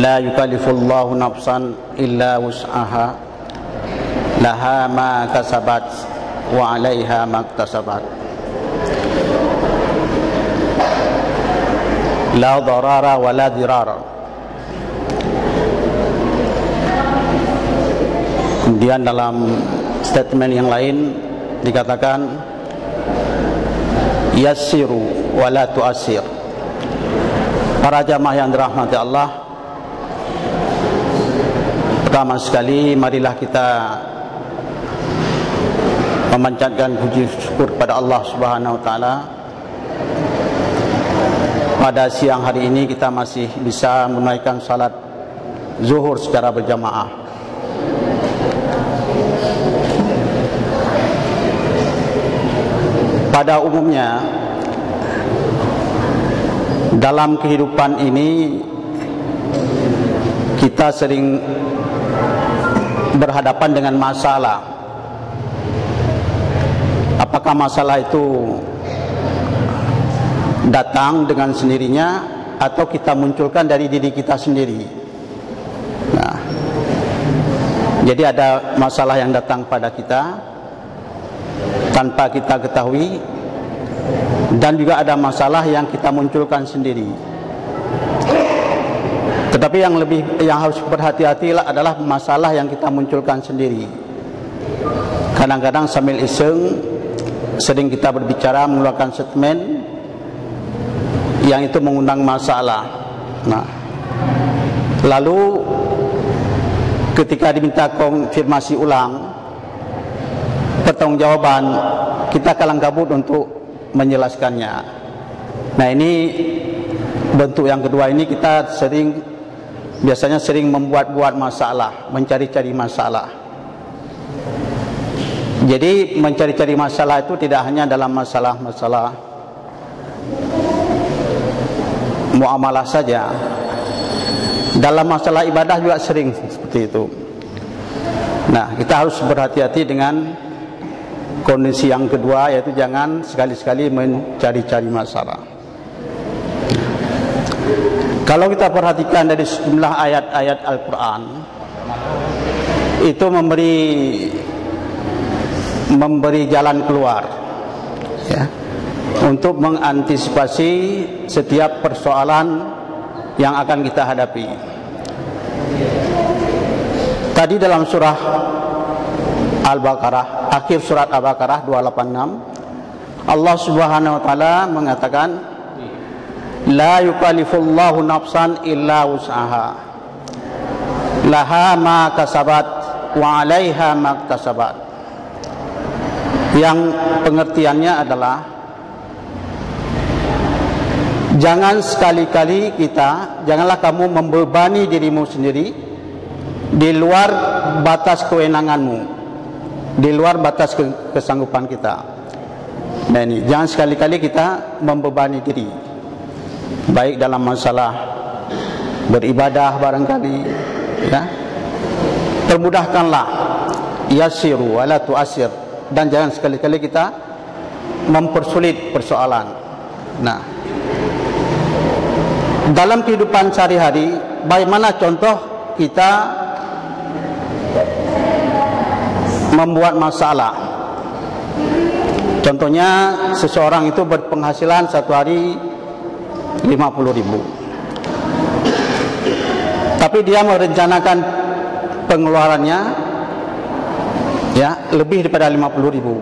La yukallifullahu nafsan illa wus'aha, laha ma kasabat wa 'alaiha maktasabat. La darara wa la dirara. Kemudian dalam statement yang lain dikatakan yassiru wa la tu'assir. Para jamaah yang dirahmati Allah, pertama sekali marilah kita memanjatkan puji syukur kepada Allah Subhanahu wa taala. Pada siang hari ini kita masih bisa menunaikan salat zuhur secara berjamaah. Pada umumnya dalam kehidupan ini kita sering berhadapan dengan masalah. Apakah masalah itu datang dengan sendirinya atau kita munculkan dari diri kita sendiri? Nah, jadi ada masalah yang datang pada kita tanpa kita ketahui, dan juga ada masalah yang kita munculkan sendiri. Tetapi yang harus berhati-hati adalah masalah yang kita munculkan sendiri. Kadang-kadang sambil iseng sering kita berbicara, mengeluarkan statement yang itu mengundang masalah. Nah, lalu ketika diminta konfirmasi ulang, pertanggungjawaban, kita kalang kabut untuk menjelaskannya. Nah, ini bentuk yang kedua. Ini kita biasanya sering membuat-buat masalah, mencari-cari masalah. Jadi mencari-cari masalah itu tidak hanya dalam masalah-masalah muamalah saja. Dalam masalah ibadah juga sering seperti itu. Nah, kita harus berhati-hati dengan kondisi yang kedua, yaitu jangan sekali-sekali mencari-cari masalah. Kalau kita perhatikan dari sejumlah ayat-ayat Al-Quran, itu memberi jalan keluar, ya, untuk mengantisipasi setiap persoalan yang akan kita hadapi. Tadi dalam surah Al-Baqarah, akhir surat Al-Baqarah 286, Allah Subhanahu wa taala mengatakan, la yukallifullahu nafsan illa wus'aha, laha ma kasabat wa 'alaiha maktasabat. Yang pengertiannya adalah, jangan sekali-kali janganlah kamu membebani dirimu sendiri di luar batas kewenanganmu, di luar batas kesanggupan kita. Nah, ini jangan sekali-kali kita membebani diri, baik dalam masalah beribadah barangkali, ya. Permudahkanlah, yassiru wala tu'assir, dan jangan sekali-kali kita mempersulit persoalan. Nah, dalam kehidupan sehari-hari, bagaimana contoh kita membuat masalah? Contohnya, seseorang itu berpenghasilan satu hari 50.000, tapi dia merencanakan pengeluarannya, ya, lebih daripada 50.000.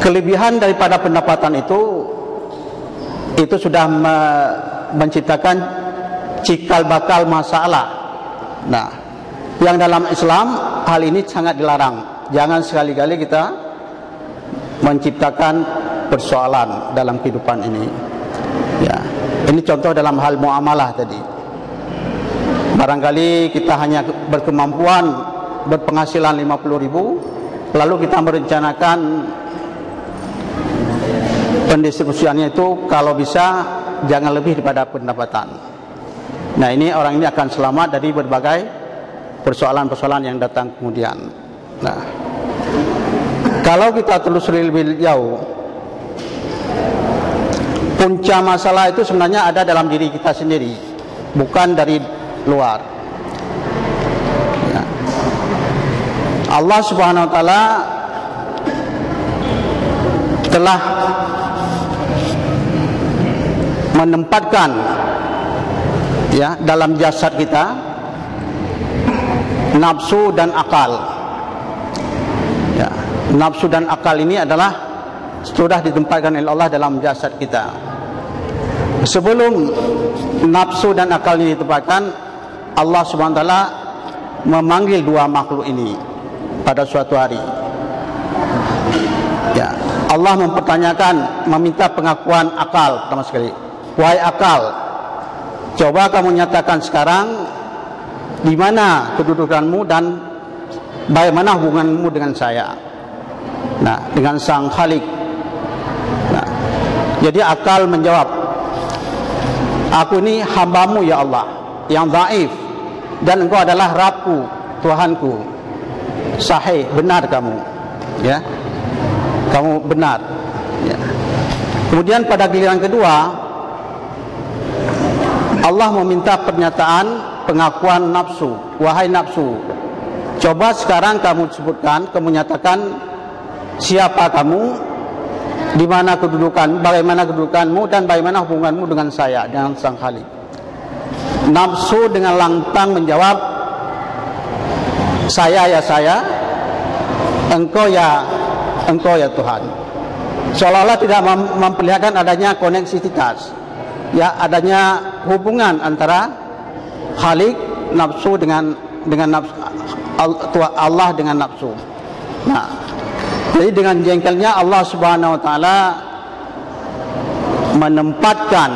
Kelebihan daripada pendapatan itu sudah menciptakan cikal bakal masalah. Nah, yang dalam Islam hal ini sangat dilarang. Jangan sekali-kali kita menciptakan persoalan dalam kehidupan ini. Ya, ini contoh dalam hal muamalah tadi. Barangkali kita hanya berkemampuan berpenghasilan 50.000, lalu kita merencanakan pendistribusiannya itu kalau bisa jangan lebih daripada pendapatan. Nah, ini orang ini akan selamat dari berbagai persoalan-persoalan yang datang kemudian. Nah, kalau kita telusuri lebih jauh, punca masalah itu sebenarnya ada dalam diri kita sendiri, bukan dari luar. Ya. Allah Subhanahu wa taala telah menempatkan ya dalam jasad kita nafsu dan akal. Ya, nafsu dan akal ini adalah sudah ditempatkan oleh Allah dalam jasad kita. Sebelum nafsu dan akal ini ditempatkan, Allah Subhanahu wa taala memanggil dua makhluk ini pada suatu hari. Ya, Allah mempertanyakan, meminta pengakuan akal pertama sekali. Wahai akal, coba kamu nyatakan sekarang di mana kedudukanmu dan bagaimana hubunganmu dengan saya. Nah, dengan Sang Khalik. Nah, jadi akal menjawab, aku ini hambamu ya Allah, yang dhaif, dan engkau adalah Rabbku, Tuhanku. Sahih, benar kamu. Ya, kamu benar. Ya. Kemudian pada giliran kedua, Allah meminta pernyataan pengakuan nafsu. Wahai nafsu, coba sekarang kamu sebutkan, kamu nyatakan siapa kamu, di mana kedudukan, bagaimana kedudukanmu, dan bagaimana hubunganmu dengan saya, dengan Sang Khalik. Nafsu dengan lantang menjawab, saya ya saya, engkau ya Tuhan. Seolah-olah tidak memperlihatkan adanya koneksitas, ya, adanya hubungan antara Khalik, nafsu dengan nafsu, Allah dengan nafsu. Nah, jadi dengan jengkelnya Allah Subhanahu wa taala menempatkan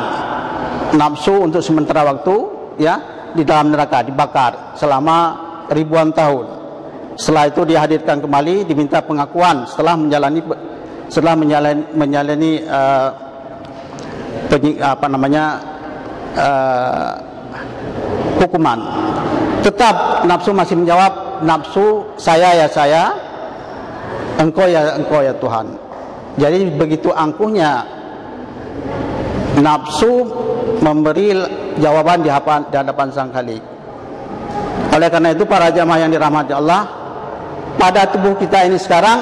nafsu untuk sementara waktu, ya, di dalam neraka, dibakar selama ribuan tahun. Setelah itu dihadirkan kembali, diminta pengakuan setelah menjalani hukuman. Tetap nafsu masih menjawab, nafsu saya ya saya, engkau ya Tuhan. Jadi begitu angkuhnya nafsu memberi jawaban di hadapan Sang Khalik. Oleh karena itu para jamaah yang dirahmati Allah, pada tubuh kita ini sekarang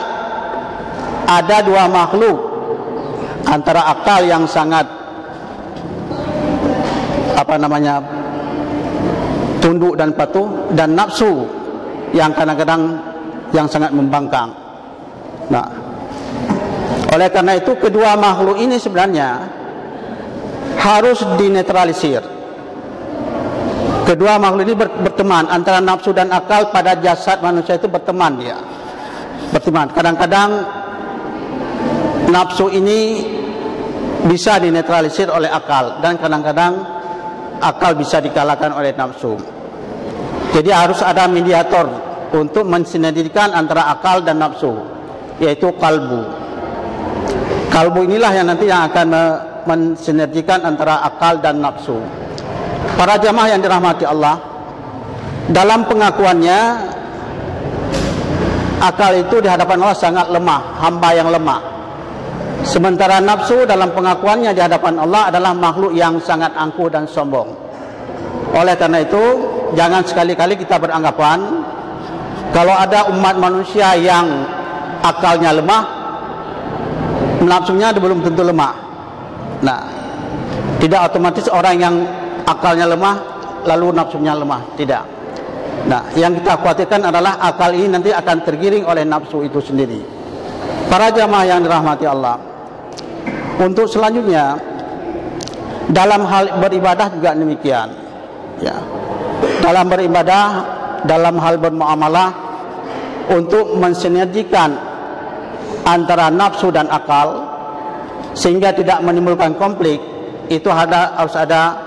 ada dua makhluk, antara akal yang sangat tunduk dan patuh, dan nafsu yang kadang-kadang yang sangat membangkang. Nah, oleh karena itu kedua makhluk ini sebenarnya harus dinetralisir. Kedua makhluk ini berteman, antara nafsu dan akal pada jasad manusia itu berteman dia. Berteman. Kadang-kadang nafsu ini bisa dinetralisir oleh akal, dan kadang-kadang akal bisa dikalahkan oleh nafsu. Jadi harus ada mediator untuk mensinergikan antara akal dan nafsu, yaitu kalbu. Kalbu inilah yang nanti yang akan mensinergikan antara akal dan nafsu. Para jamaah yang dirahmati Allah, dalam pengakuannya akal itu di hadapan Allah sangat lemah, hamba yang lemah. Sementara nafsu dalam pengakuannya di hadapan Allah adalah makhluk yang sangat angkuh dan sombong. Oleh karena itu, jangan sekali-kali kita beranggapan kalau ada umat manusia yang akalnya lemah, nafsunya belum tentu lemah. Nah, tidak otomatis orang yang akalnya lemah lalu nafsunya lemah, tidak. Nah, yang kita khawatirkan adalah akal ini nanti akan tergiring oleh nafsu itu sendiri. Para jamaah yang dirahmati Allah, untuk selanjutnya dalam hal beribadah juga demikian, ya. Dalam beribadah, dalam hal bermuamalah, untuk mensinergikan antara nafsu dan akal sehingga tidak menimbulkan konflik, itu harus ada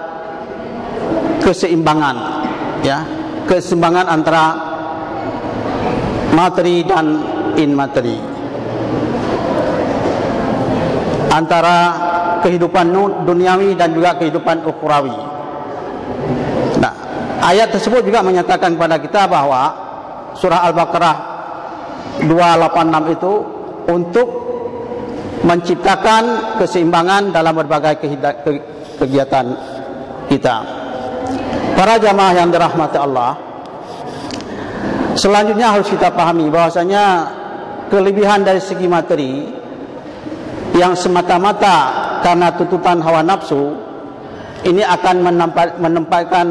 keseimbangan, ya, keseimbangan antara materi dan in materi, antara kehidupan duniawi dan juga kehidupan ukhrawi. Nah, ayat tersebut juga menyatakan kepada kita bahwa surah Al-Baqarah 286 itu untuk menciptakan keseimbangan dalam berbagai kegiatan kita. Para jamaah yang dirahmati Allah, selanjutnya harus kita pahami bahwasanya kelebihan dari segi materi yang semata-mata karena tuntutan hawa nafsu ini akan menempatkan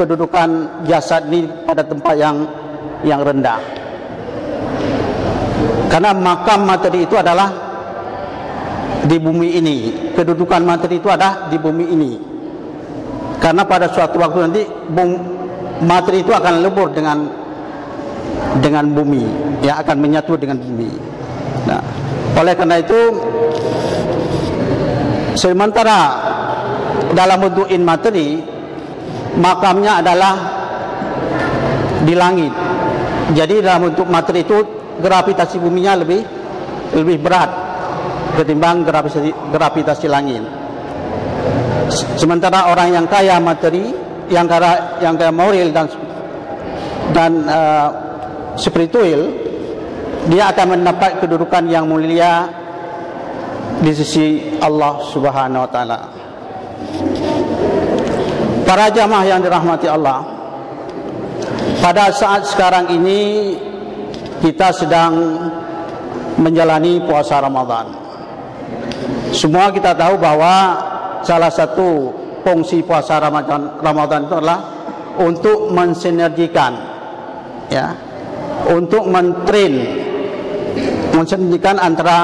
kedudukan jasad ini pada tempat yang rendah. Karena makam materi itu adalah di bumi ini, kedudukan materi itu ada di bumi ini. Karena pada suatu waktu nanti materi itu akan lebur dengan bumi, yang akan menyatu dengan bumi. Nah, oleh karena itu, sementara dalam bentuk materi, makamnya adalah di langit. Jadi dalam bentuk materi itu gravitasi buminya lebih berat ketimbang gravitasi langit. Sementara orang yang kaya materi, yang kaya moral dan spiritual, dia akan mendapat kedudukan yang mulia di sisi Allah Subhanahu wa taala. Para jamaah yang dirahmati Allah, pada saat sekarang ini kita sedang menjalani puasa Ramadan. Semua kita tahu bahwa salah satu fungsi puasa Ramadan itu adalah untuk mensinergikan, ya, untuk mensinergikan antara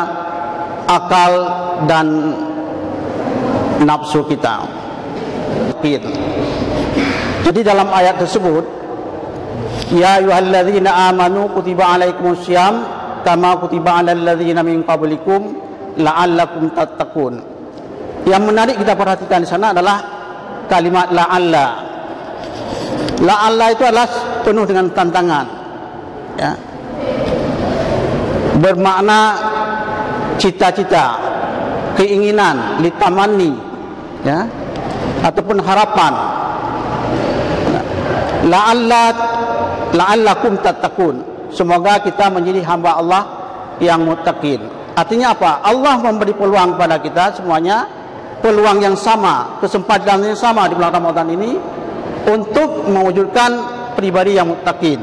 akal dan nafsu kita. Jadi dalam ayat tersebut, ya ayyuhalladzina amanu kutiba alaikumussyam kama kutiba alal ladzina min qablikum la'allakum tattaqun. Yang menarik kita perhatikan di sana adalah kalimat la'alla. La'alla itu adalah penuh dengan tantangan, ya. Bermakna cita-cita, keinginan, litamani, ya, ataupun harapan. La'allakum tattaqun. Semoga kita menjadi hamba Allah yang muttaqin. Artinya apa? Allah memberi peluang kepada kita semuanya, peluang yang sama, kesempatan yang sama di bulan Ramadan ini untuk mewujudkan pribadi yang muttaqin.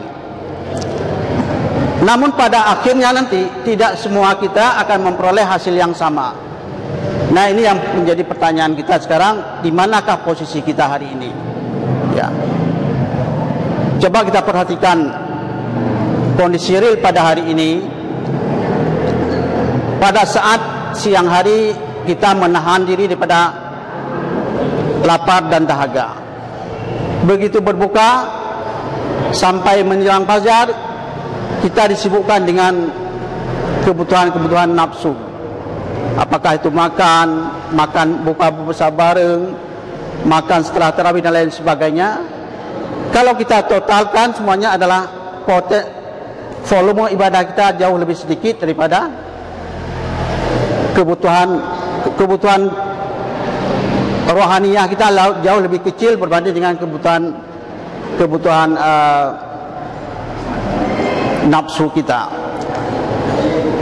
Namun pada akhirnya nanti tidak semua kita akan memperoleh hasil yang sama. Nah, ini yang menjadi pertanyaan kita sekarang, di manakah posisi kita hari ini? Ya. Coba kita perhatikan kondisi real pada hari ini. Pada saat siang hari kita menahan diri daripada lapar dan dahaga. Begitu berbuka sampai menjelang fajar, kita disibukkan dengan kebutuhan-kebutuhan nafsu. Apakah itu makan buka puasa bareng, makan setelah tarawih dan lain sebagainya. Kalau kita totalkan semuanya adalah volume ibadah kita jauh lebih sedikit daripada kebutuhan rohaniyah kita jauh lebih kecil berbanding dengan kebutuhan nafsu kita.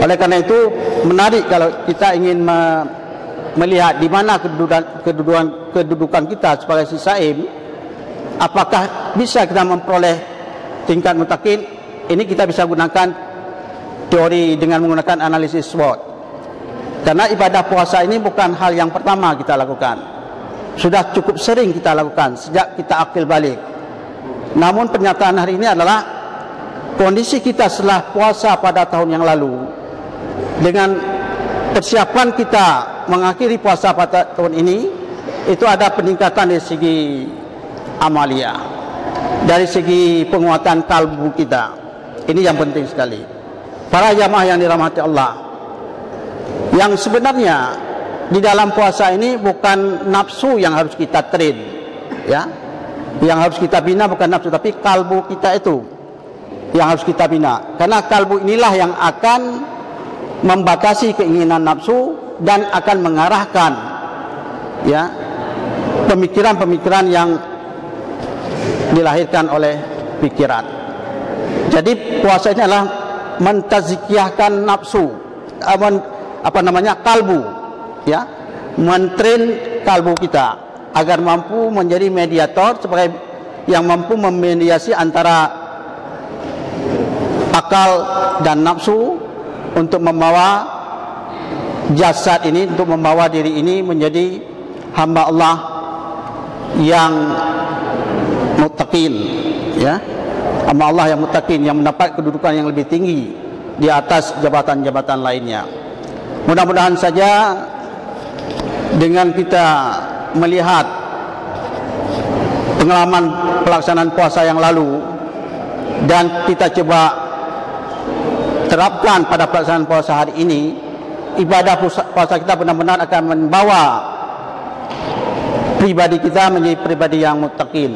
Oleh karena itu menarik kalau kita ingin melihat di mana kedudukan kita sebagai sisaim, apakah bisa kita memperoleh tingkat muttaqin. Ini kita bisa gunakan teori dengan menggunakan analisis SWOT. Karena ibadah puasa ini bukan hal yang pertama kita lakukan. Sudah cukup sering kita lakukan sejak kita akil balik. Namun pernyataan hari ini adalah kondisi kita setelah puasa pada tahun yang lalu, dengan persiapan kita mengakhiri puasa pada tahun ini, itu ada peningkatan dari segi amalia, dari segi penguatan kalbu kita. Ini yang penting sekali. Para jamaah yang dirahmati Allah, yang sebenarnya di dalam puasa ini bukan nafsu yang harus kita train, ya. Yang harus kita bina bukan nafsu, tapi kalbu kita itu yang harus kita bina. Karena kalbu inilah yang akan membatasi keinginan nafsu dan akan mengarahkan, ya, pemikiran-pemikiran yang dilahirkan oleh pikiran. Jadi puasa ini adalah mentazkiyahkan nafsu, kalbu, ya, mentren kalbu kita agar mampu menjadi mediator sebagai yang mampu memediasi antara akal dan nafsu untuk membawa jasad ini, untuk membawa diri ini menjadi hamba Allah yang muttaqin, ya, hamba Allah yang muttaqin, yang mendapat kedudukan yang lebih tinggi di atas jabatan-jabatan lainnya. Mudah-mudahan saja dengan kita melihat pengalaman pelaksanaan puasa yang lalu dan kita coba terapkan pada pelaksanaan puasa hari ini, ibadah puasa kita benar-benar akan membawa pribadi kita menjadi pribadi yang muttaqin.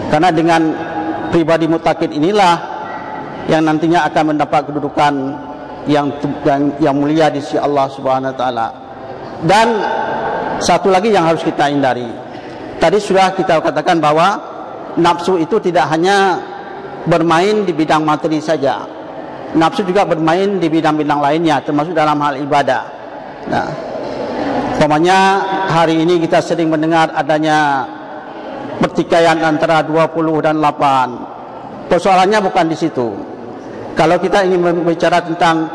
Karena dengan pribadi muttaqin inilah yang nantinya akan mendapat kedudukan yang mulia di sisi Allah Subhanahu wa taala. Dan satu lagi yang harus kita hindari. Tadi sudah kita katakan bahwa nafsu itu tidak hanya bermain di bidang materi saja. Nafsu juga bermain di bidang-bidang lainnya, termasuk dalam hal ibadah. Nah, umpamanya hari ini kita sering mendengar adanya pertikaian antara 20 dan 8. Persoalannya bukan di situ. Kalau kita ingin berbicara tentang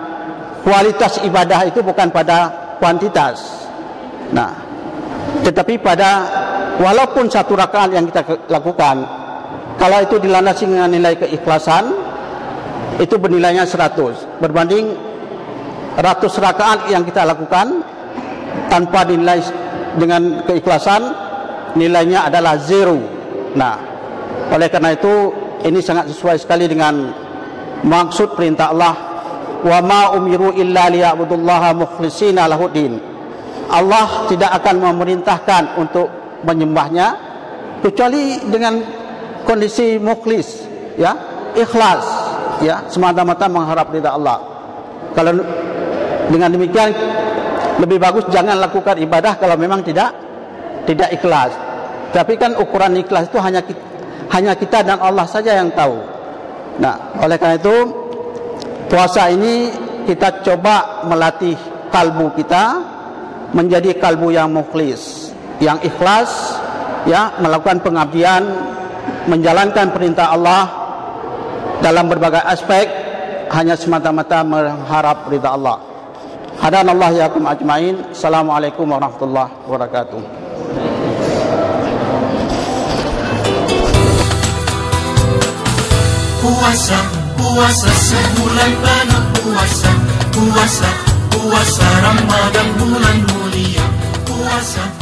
kualitas ibadah itu bukan pada kuantitas. Nah, tetapi pada walaupun satu rakaat yang kita lakukan, kalau itu dilandasi dengan nilai keikhlasan, itu bernilainya 100. Berbanding ratus rakaat yang kita lakukan tanpa dinilai dengan keikhlasan, nilainya adalah 0. Nah, oleh karena itu ini sangat sesuai sekali dengan maksud perintah Allah, wa ma umiru illa liya'budullaha mukhlishina lahuddin. Allah tidak akan memerintahkan untuk menyembahnya kecuali dengan kondisi mukhlis, ya, ikhlas, ya, semata-mata mengharap ridha Allah. Kalau dengan demikian lebih bagus jangan lakukan ibadah kalau memang tidak ikhlas. Tapi kan ukuran ikhlas itu hanya kita dan Allah saja yang tahu. Nah, oleh karena itu puasa ini kita coba melatih kalbu kita menjadi kalbu yang mukhlis, yang ikhlas, ya, melakukan pengabdian, menjalankan perintah Allah dalam berbagai aspek hanya semata-mata mengharap ridha Allah. Hadanallahu yakum ajmain. Assalamualaikum warahmatullahi wabarakatuh. Puasa, puasa sebulan penuh puasa, puasa, puasa Ramadan bulan mulia, puasa.